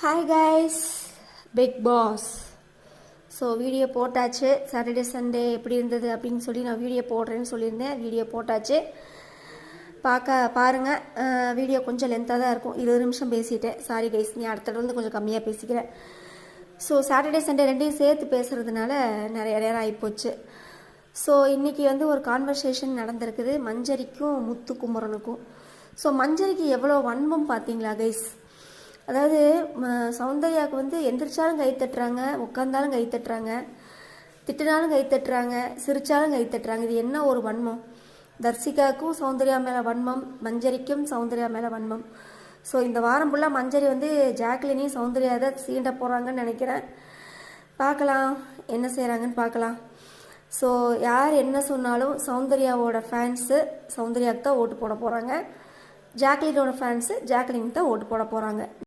Hi guys, big boss. So video போட்டாச்சு. Saturday Sunday எப்படி இருந்தது அப்படின்னு சொல்லி நான் வீடியோ போடுறேன்னு சொல்லியிருந்தேன். வீடியோ போட்டாச்சு, பாருங்கள். வீடியோ கொஞ்சம் லென்த்தாக தான் இருக்கும். 20 நிமிஷம் பேசிட்டேன். சாரி கைஸ், நீ அடுத்த தடவை கொஞ்சம் கம்மியாக பேசிக்கிறேன். ஸோ சாட்டர்டே சண்டே ரெண்டையும் சேர்த்து பேசுகிறதுனால நிறைய நேரம் ஆகிப்போச்சு. ஸோ இன்றைக்கி ஒரு கான்வர்சேஷன் நடந்திருக்குது மஞ்சரிக்கும் முத்துக்குமரனுக்கும். ஸோ மஞ்சரிக்கு எவ்வளோ வன்மம் பார்த்தீங்களா கைஸ்? அதாவது சௌந்தர்யாவுக்கு எந்திரிச்சாலும் கை தட்டுறாங்க, உட்காந்தாலும் கை தட்டுறாங்க, திட்டினாலும் கை தட்டுறாங்க, சிரிச்சாலும் கை தட்டுறாங்க. இது என்ன ஒரு வன்மம்? தர்சிகாவுக்கும் சௌந்தர்யா மேலே வன்மம், மஞ்சரிக்கும் சௌந்தர்யா மேலே வன்மம். ஸோ இந்த வாரம் ஃபுல்லாக மஞ்சரி ஜாக்லினையும் சௌந்தர்யா தான் சீண்ட போகிறாங்கன்னு நினைக்கிறேன். பார்க்கலாம் என்ன செய்கிறாங்கன்னு பார்க்கலாம். ஸோ யார் என்ன சொன்னாலும் சௌந்தர்யாவோட ஃபேன்ஸு சௌந்தர்யாவுக்கு தான் ஓட்டு போட போகிறாங்க, ஜாக்லினோட ஃபேன்ஸு ஜாக்லினுக்கு தான் ஓட்டு போட போகிறாங்க.